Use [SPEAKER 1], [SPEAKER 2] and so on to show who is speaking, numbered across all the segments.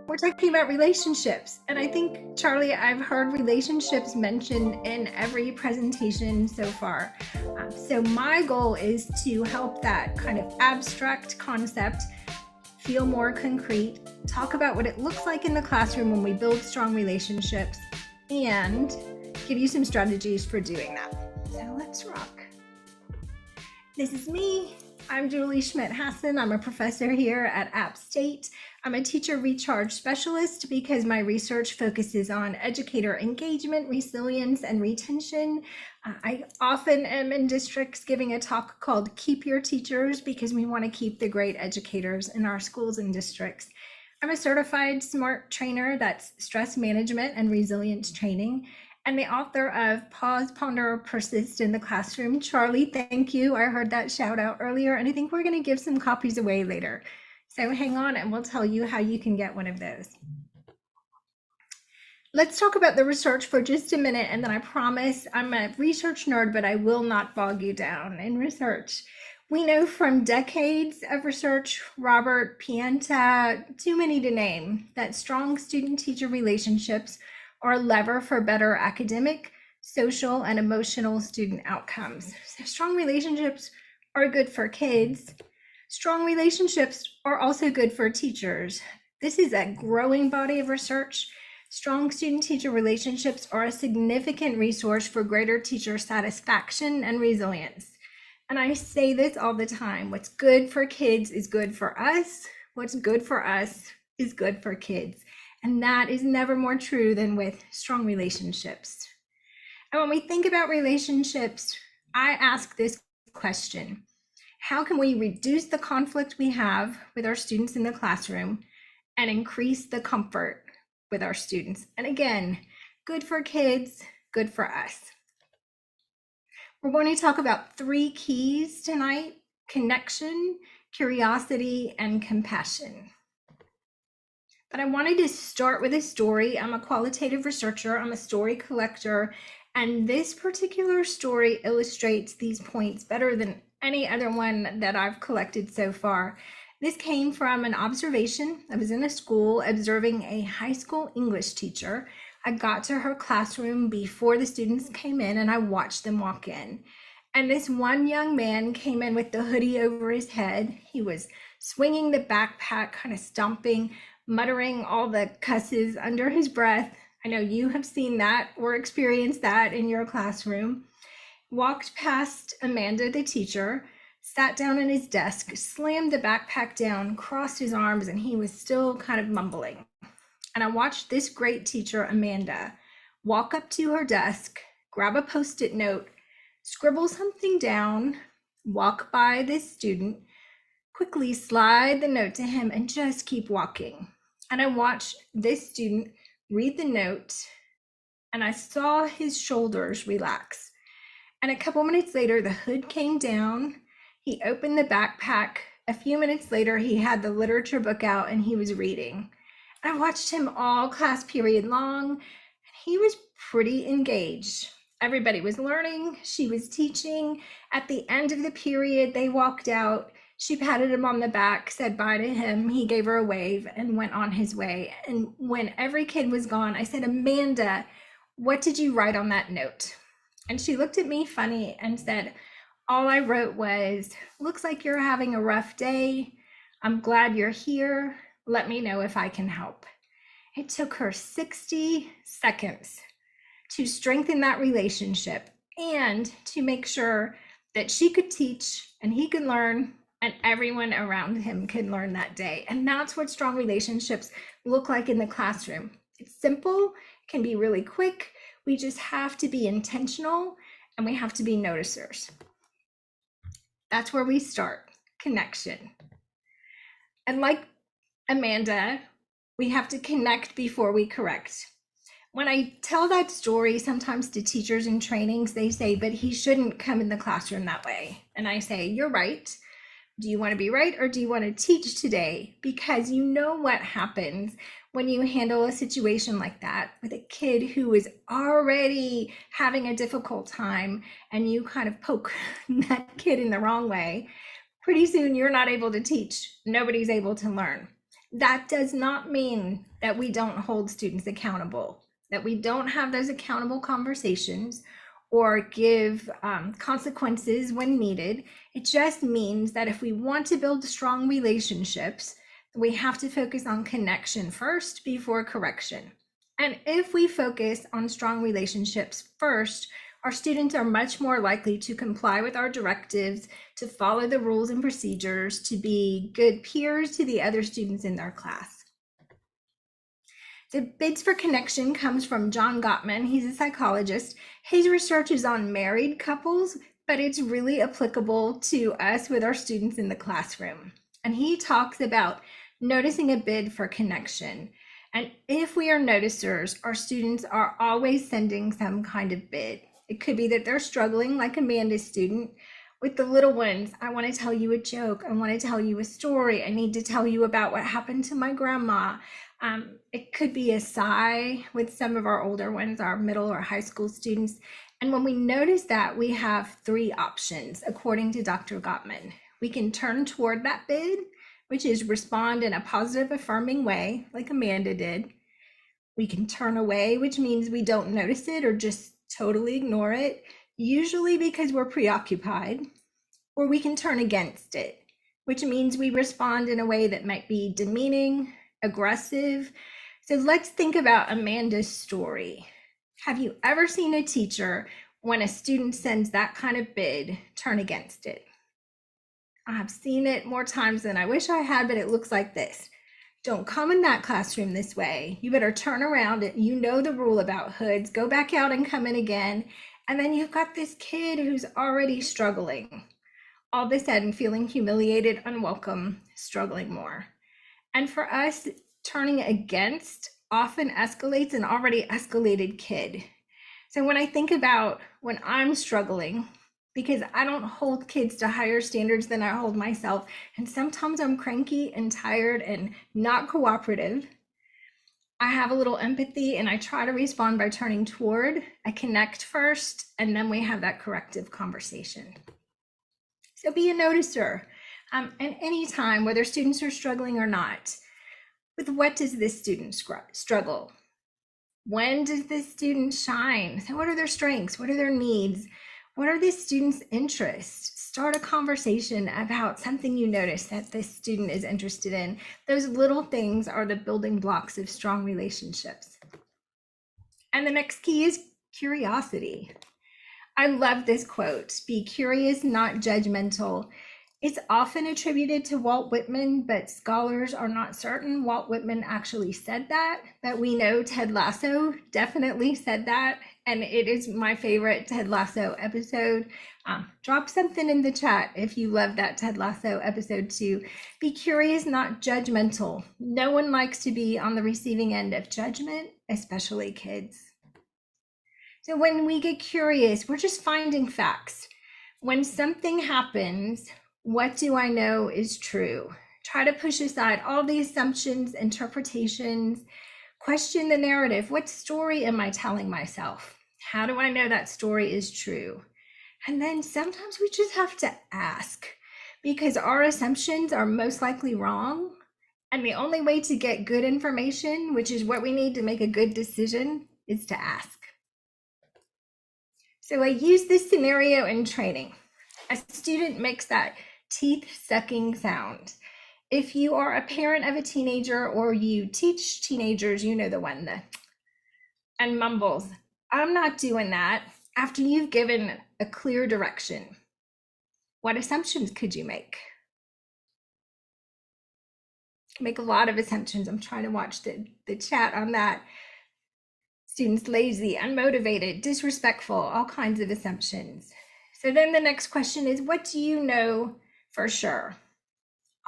[SPEAKER 1] We're talking about relationships. And I think, Charlie, I've heard relationships mentioned in every presentation so far. So my goal is to help that kind of abstract concept feel more concrete, talk about what it looks like in the classroom when we build strong relationships, and give you some strategies for doing that. So let's rock. This is me. I'm Julie Schmidt Hasson. I'm a professor here at App State. I'm a teacher recharge specialist because my research focuses on educator engagement, resilience, and retention. I often am in districts giving a talk called Keep Your Teachers because we want to keep the great educators in our schools and districts. I'm a certified SMART trainer, that's stress management and resilience training, and the author of Pause, Ponder, Persist in the Classroom. Charlie, thank you. I heard that shout out earlier, and I think we're going to give some copies away later. So hang on and we'll tell you how you can get one of those. Let's talk about the research for just a minute, and then I promise I'm a research nerd, but I will not bog you down in research. We know from decades of research, Robert, Pienta, too many to name, that strong student-teacher relationships are a lever for better academic, social, and emotional student outcomes. So strong relationships are good for kids. Strong relationships are also good for teachers. This is a growing body of research. Strong student-teacher relationships are a significant resource for greater teacher satisfaction and resilience. And I say this all the time, what's good for kids is good for us. What's good for us is good for kids. And that is never more true than with strong relationships. And when we think about relationships, I ask this question: how can we reduce the conflict we have with our students in the classroom and increase the comfort with our students? And again, good for kids, good for us. We're going to talk about 3 keys tonight: connection, curiosity, and compassion. But I wanted to start with a story. I'm a qualitative researcher, I'm a story collector, and this particular story illustrates these points better than any other one that I've collected so far. This came from an observation. I was in a school observing a high school English teacher. I got to her classroom before the students came in and I watched them walk in. And this one young man came in with the hoodie over his head. He was swinging the backpack, kind of stomping, muttering all the cusses under his breath. I know you have seen that or experienced that in your classroom. Walked past Amanda, the teacher, sat down at his desk, slammed the backpack down, crossed his arms, and he was still kind of mumbling. And I watched this great teacher, Amanda, walk up to her desk, grab a Post-it note, scribble something down, walk by this student, quickly slide the note to him, and just keep walking. And I watched this student read the note, and I saw his shoulders relax. And a couple minutes later, the hood came down. He opened the backpack. A few minutes later, he had the literature book out and he was reading. And I watched him all class period long, and he was pretty engaged. Everybody was learning. She was teaching. At the end of the period, they walked out. She patted him on the back, said bye to him. He gave her a wave and went on his way. And when every kid was gone, I said, Amanda, what did you write on that note? And she looked at me funny and said, all I wrote was, looks like you're having a rough day. I'm glad you're here. Let me know if I can help. It took her 60 seconds to strengthen that relationship and to make sure that she could teach and he could learn and everyone around him could learn that day. And that's what strong relationships look like in the classroom. It's simple, can be really quick. We just have to be intentional and we have to be noticers. That's where we start, connection. And like Amanda, we have to connect before we correct. When I tell that story, sometimes to teachers in trainings, they say, but he shouldn't come in the classroom that way. And I say, you're right. Do you want to be right or do you want to teach today? Because you know what happens when you handle a situation like that with a kid who is already having a difficult time and you kind of poke that kid in the wrong way. Pretty soon you're not able to teach. Nobody's able to learn. That does not mean that we don't hold students accountable, that we don't have those accountable conversations or give consequences when needed. It just means that if we want to build strong relationships, we have to focus on connection first before correction. And if we focus on strong relationships first, our students are much more likely to comply with our directives, to follow the rules and procedures, to be good peers to the other students in their class. The Bids for Connection comes from John Gottman. He's a psychologist. His research is on married couples, but it's really applicable to us with our students in the classroom. And he talks about noticing a bid for connection. And if we are noticers, our students are always sending some kind of bid. It could be that they're struggling, like Amanda's student. With the little ones, I want to tell you a joke. I want to tell you a story. I need to tell you about what happened to my grandma. It could be a sigh with some of our older ones, our middle or high school students. And when we notice that, we have three options, according to Dr. Gottman. We can turn toward that bid, which is respond in a positive, affirming way, like Amanda did. We can turn away, which means we don't notice it or just totally ignore it, usually because we're preoccupied. Or we can turn against it, which means we respond in a way that might be demeaning, aggressive. So let's think about Amanda's story. Have you ever seen a teacher, when a student sends that kind of bid, turn against it? I've seen it more times than I wish I had, but it looks like this. Don't come in that classroom this way. You better turn around. You know the rule about hoods. Go back out and come in again. And then you've got this kid who's already struggling. All of a sudden feeling humiliated, unwelcome, struggling more. And for us, turning against often escalates an already escalated kid. So when I think about when I'm struggling, because I don't hold kids to higher standards than I hold myself, and sometimes I'm cranky and tired and not cooperative, I have a little empathy and I try to respond by turning toward. I connect first, and then we have that corrective conversation. So be a noticer, and any time, whether students are struggling or not. With what does this student struggle? When does this student shine? So what are their strengths? What are their needs? What are this student's interests? Start a conversation about something you notice that this student is interested in. Those little things are the building blocks of strong relationships. And the next key is curiosity. I love this quote, be curious, not judgmental. It's often attributed to Walt Whitman, but scholars are not certain Walt Whitman actually said that, but we know Ted Lasso definitely said that, and it is my favorite Ted Lasso episode. Drop something in the chat if you love that Ted Lasso episode too. Be curious, not judgmental. No one likes to be on the receiving end of judgment, especially kids. So when we get curious, we're just finding facts. When something happens, what do I know is true? Try to push aside all the assumptions, interpretations, question the narrative. What story am I telling myself? How do I know that story is true? And then sometimes we just have to ask, because our assumptions are most likely wrong. And the only way to get good information, which is what we need to make a good decision, is to ask. So I use this scenario in training. A student makes that teeth-sucking sound. If you are a parent of a teenager or you teach teenagers, you know the one, and mumbles. I'm not doing that. After you've given a clear direction, what assumptions could you make? Make a lot of assumptions. I'm trying to watch the chat on that. Students lazy, unmotivated, disrespectful, all kinds of assumptions. So then the next question is, what do you know for sure?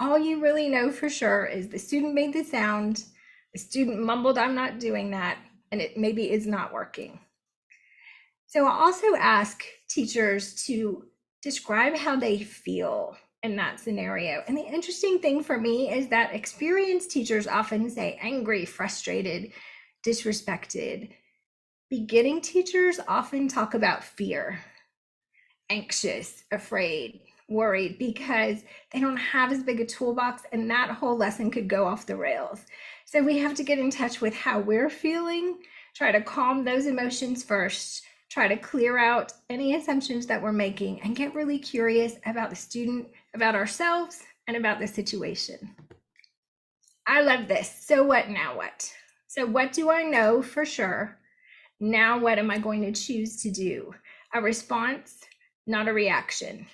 [SPEAKER 1] All you really know for sure is the student made the sound, the student mumbled, I'm not doing that, and it maybe is not working. So I'll also ask teachers to describe how they feel in that scenario. And the interesting thing for me is that experienced teachers often say angry, frustrated, disrespected. Beginning teachers often talk about fear, anxious, afraid. worried because they don't have as big a toolbox, and that whole lesson could go off the rails. So we have to get in touch with how we're feeling, try to calm those emotions first, try to clear out any assumptions that we're making, and get really curious about the student, about ourselves, and about the situation. I love this. So what, now what? So what do I know for sure? Now what am I going to choose to do? A response, not a reaction.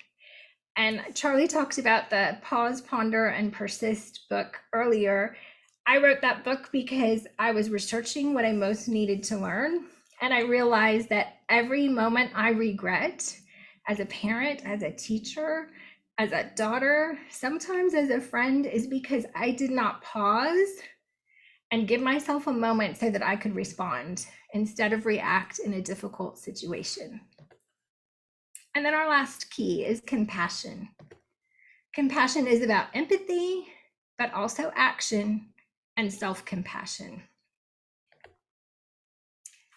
[SPEAKER 1] And Charlie talked about the Pause, Ponder, and Persist book earlier. I wrote that book because I was researching what I most needed to learn. And I realized that every moment I regret, as a parent, as a teacher, as a daughter, sometimes as a friend, is because I did not pause and give myself a moment so that I could respond instead of react in a difficult situation. And then our last key is compassion. Compassion is about empathy, but also action and self-compassion.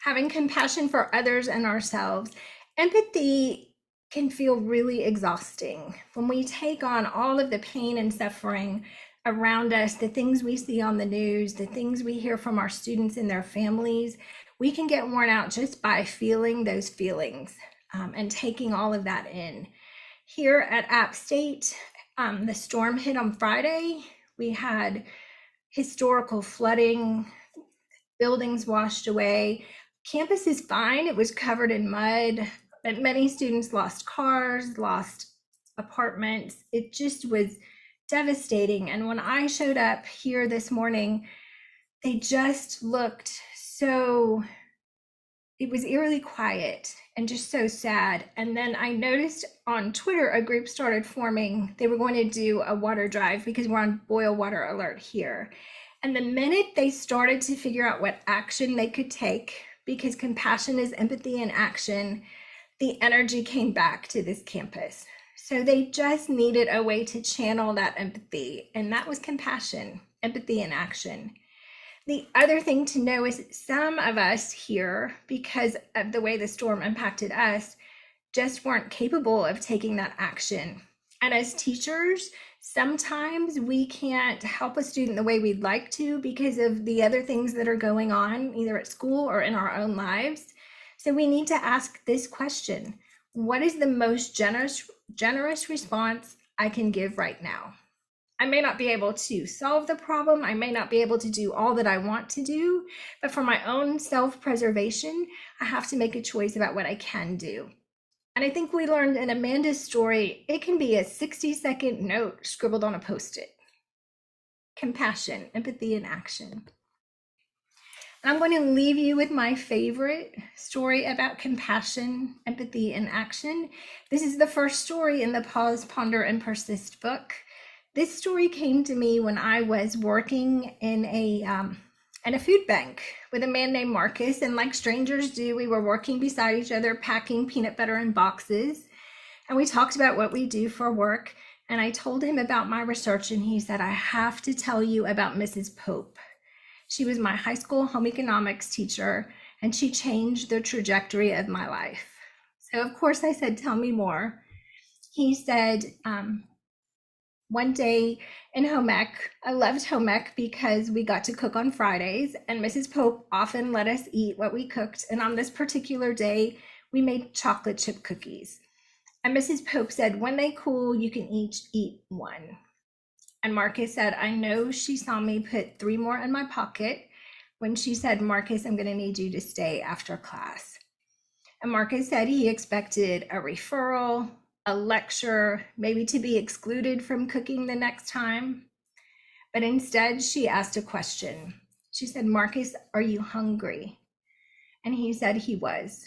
[SPEAKER 1] Having compassion for others and ourselves. Empathy can feel really exhausting when we take on all of the pain and suffering around us, the things we see on the news, the things we hear from our students and their families. We can get worn out just by feeling those feelings and taking all of that in. Here at App State, the storm hit on Friday. We had historical flooding, buildings washed away. Campus is fine. It was covered in mud, but many students lost cars, lost apartments. It just was devastating. And when I showed up here this morning, they just looked so, it was eerily quiet and just so sad. And then I noticed on Twitter, a group started forming. They were going to do a water drive because we're on boil water alert here. And the minute they started to figure out what action they could take, because compassion is empathy in action, the energy came back to this campus. So they just needed a way to channel that empathy, and that was compassion, empathy in action. The other thing to know is some of us here, because of the way the storm impacted us, just weren't capable of taking that action. And as teachers, sometimes we can't help a student the way we'd like to because of the other things that are going on, either at school or in our own lives. So we need to ask this question: what is the most generous response I can give right now? I may not be able to solve the problem. I may not be able to do all that I want to do, but for my own self-preservation, I have to make a choice about what I can do. And I think we learned in Amanda's story, it can be a 60-second note scribbled on a Post-it. Compassion, empathy, and action. And I'm going to leave you with my favorite story about compassion, empathy, and action. This is the first story in the Pause, Ponder, and Persist book. This story came to me when I was working in a food bank with a man named Marcus, and like strangers do, we were working beside each other, packing peanut butter in boxes, and we talked about what we do for work, and I told him about my research, and he said, I have to tell you about Mrs. Pope. She was my high school home economics teacher, and she changed the trajectory of my life. So of course I said, tell me more. He said, one day in home ec, I loved home ec because we got to cook on Fridays, and Mrs. Pope often let us eat what we cooked. And on this particular day, we made chocolate chip cookies. And Mrs. Pope said, when they cool, you can each eat one. And Marcus said, I know she saw me put 3 more in my pocket when she said, Marcus, I'm going to need you to stay after class. And Marcus said he expected a referral, a lecture, maybe to be excluded from cooking the next time. But instead, she asked a question. She said, Marcus, are you hungry? And he said he was.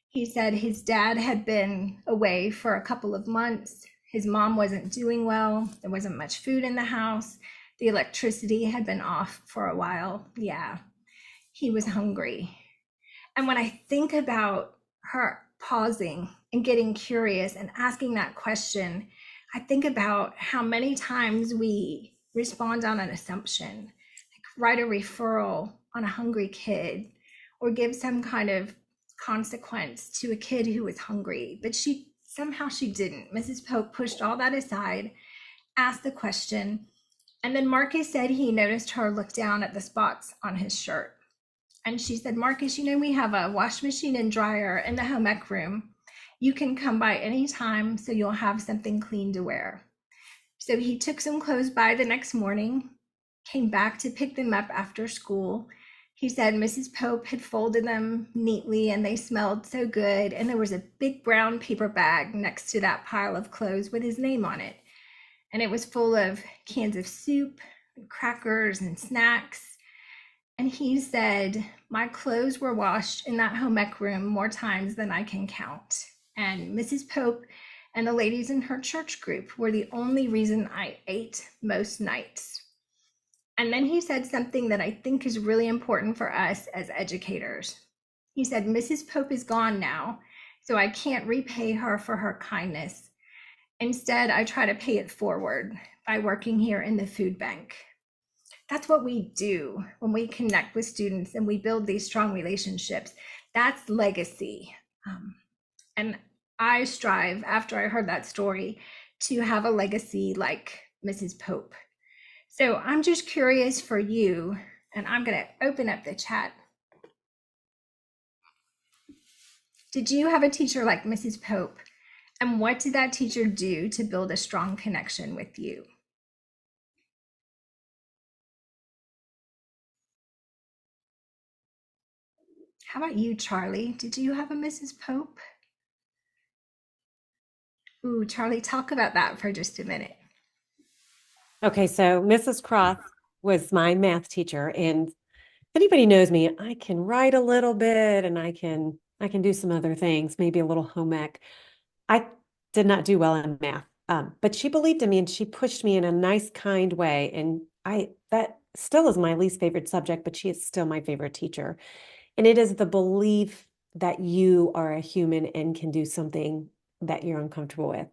[SPEAKER 1] He said his dad had been away for a couple of months. His mom wasn't doing well. There wasn't much food in the house. The electricity had been off for a while. Yeah, he was hungry. And when I think about her pausing and getting curious and asking that question, I think about how many times we respond on an assumption, like write a referral on a hungry kid or give some kind of consequence to a kid who was hungry. But she somehow she didn't. Mrs. Pope pushed all that aside, asked the question, and then Marcus said he noticed her look down at the spots on his shirt. And she said, Marcus, we have a wash machine and dryer in the home ec room. You can come by anytime so you'll have something clean to wear. So he took some clothes by the next morning, came back to pick them up after school. He said Mrs. Pope had folded them neatly and they smelled so good. And there was a big brown paper bag next to that pile of clothes with his name on it. And it was full of cans of soup and crackers and snacks. And he said, my clothes were washed in that home ec room more times than I can count. And Mrs. Pope and the ladies in her church group were the only reason I ate most nights. And then he said something that I think is really important for us as educators. He said, Mrs. Pope is gone now, so I can't repay her for her kindness. Instead, I try to pay it forward by working here in the food bank. That's what we do when we connect with students and we build these strong relationships. That's legacy. And I strive, after I heard that story, to have a legacy like Mrs. Pope. So I'm just curious for you, and I'm going to open up the chat. Did you have a teacher like Mrs. Pope? And what did that teacher do to build a strong connection with you? How about you, Charlie? Did you have a Mrs. Pope? Ooh, Charlie, talk about that for just a minute.
[SPEAKER 2] Okay, so Mrs. Cross was my math teacher, and if anybody knows me, I can write a little bit and I can do some other things, maybe a little home ec. I did not do well in math, but she believed in me and she pushed me in a nice, kind way. And that still is my least favorite subject, but she is still my favorite teacher. And it is the belief that you are a human and can do something that you're uncomfortable with.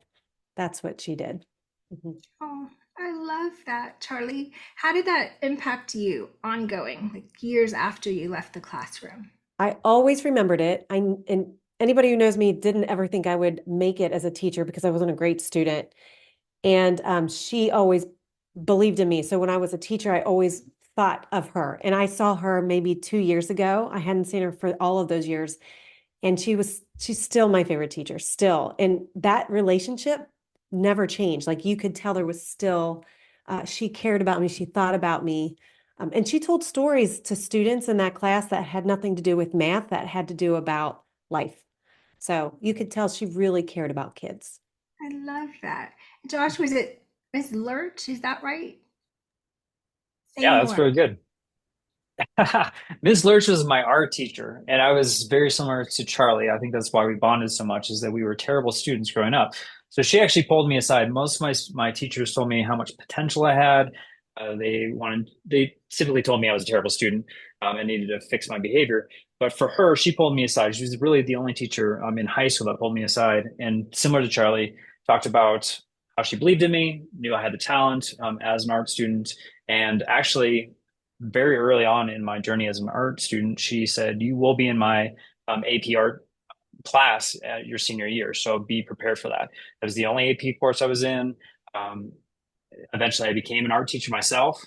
[SPEAKER 2] That's what she did. Mhm.
[SPEAKER 1] Oh, I love that, Charlie. How did that impact you ongoing, like years after you left the classroom?
[SPEAKER 2] I always remembered it. And anybody who knows me didn't ever think I would make it as a teacher because I wasn't a great student. And she always believed in me. So when I was a teacher, I always thought of her. And I saw her maybe 2 years ago. I hadn't seen her for all of those years. And she's still my favorite teacher, still. And that relationship never changed. Like you could tell there was still, she cared about me. She thought about me. And she told stories to students in that class that had nothing to do with math, that had to do about life. So you could tell she really cared about kids.
[SPEAKER 1] I love that. Josh, was it Miss Lurch? Is that right? Say
[SPEAKER 3] Yeah, that's
[SPEAKER 1] more.
[SPEAKER 3] very good. Ms. Lurch was my art teacher, and I was very similar to Charlie. I think that's why we bonded so much, is that we were terrible students growing up. So she actually pulled me aside. Most of my teachers told me how much potential I had. They typically told me I was a terrible student, and needed to fix my behavior. But for her, she pulled me aside. She was really the only teacher in high school that pulled me aside. And similar to Charlie, talked about how she believed in me, knew I had the talent as an art student, and actually very early on in my journey as an art student, she said, "You will be in my AP art class at your senior year, so be prepared for that." That was the only AP course I was in. Um, Eventually, I became an art teacher myself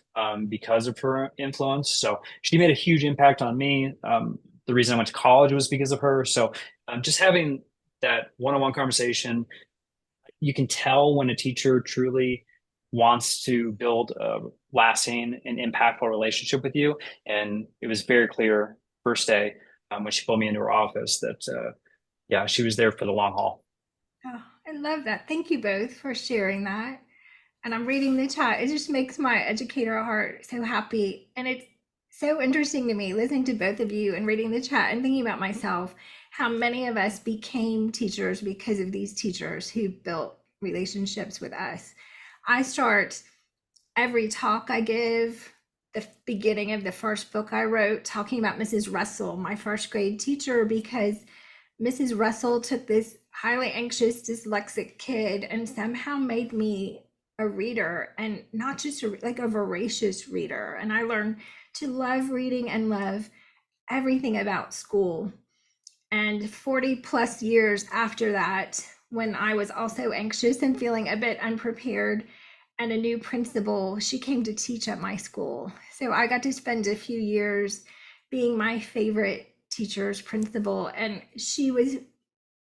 [SPEAKER 3] because of her influence. So she made a huge impact on me. The reason I went to college was because of her. So just having that one-on-one conversation, you can tell when a teacher truly wants to build a lasting and impactful relationship with you. And it was very clear first day when she pulled me into her office that, yeah, she was there for the long haul.
[SPEAKER 1] Oh, I love that. Thank you both for sharing that. And I'm reading the chat. It just makes my educator heart so happy. And it's so interesting to me listening to both of you and reading the chat and thinking about myself, how many of us became teachers because of these teachers who built relationships with us. I start every talk I give, the beginning of the first book I wrote, talking about Mrs. Russell, my first grade teacher, because Mrs. Russell took this highly anxious, dyslexic kid and somehow made me a reader, and not just like a voracious reader. And I learned to love reading and love everything about school. And 40 plus years after that, when I was also anxious and feeling a bit unprepared, and a new principal, she came to teach at my school. So I got to spend a few years being my favorite teacher's principal, and she was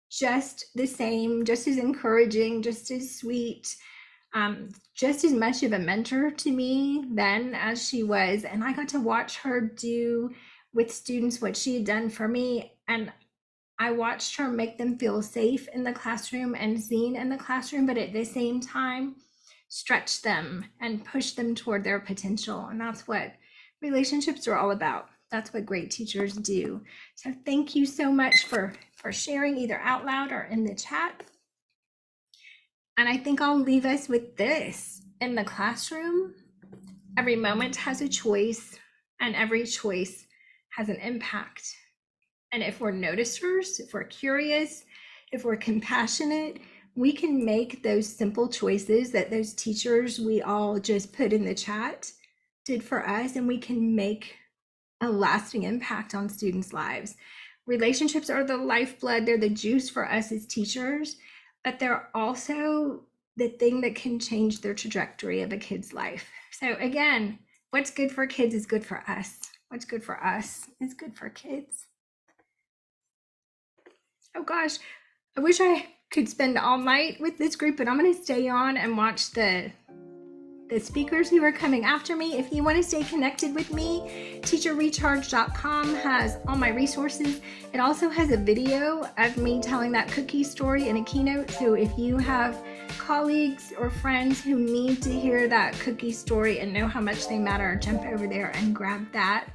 [SPEAKER 1] just the same, just as encouraging, just as sweet, just as much of a mentor to me then as she was. And I got to watch her do with students what she had done for me. And I watched her make them feel safe in the classroom and seen in the classroom, but at the same time, stretch them and push them toward their potential. And that's what relationships are all about. That's what great teachers do. So thank you so much for sharing either out loud or in the chat. And I think I'll leave us with this. In the classroom, every moment has a choice, and every choice has an impact. And if we're noticers, if we're curious, if we're compassionate, we can make those simple choices that those teachers we all just put in the chat did for us, and we can make a lasting impact on students' lives. Relationships are the lifeblood, they're the juice for us as teachers, but they're also the thing that can change their trajectory of a kid's life. So again, what's good for kids is good for us. What's good for us is good for kids. Oh gosh, I wish I could spend all night with this group, but I'm going to stay on and watch the speakers who are coming after me. If you want to stay connected with me, teacherrecharge.com has all my resources. It also has a video of me telling that cookie story in a keynote. So if you have colleagues or friends who need to hear that cookie story and know how much they matter, jump over there and grab that.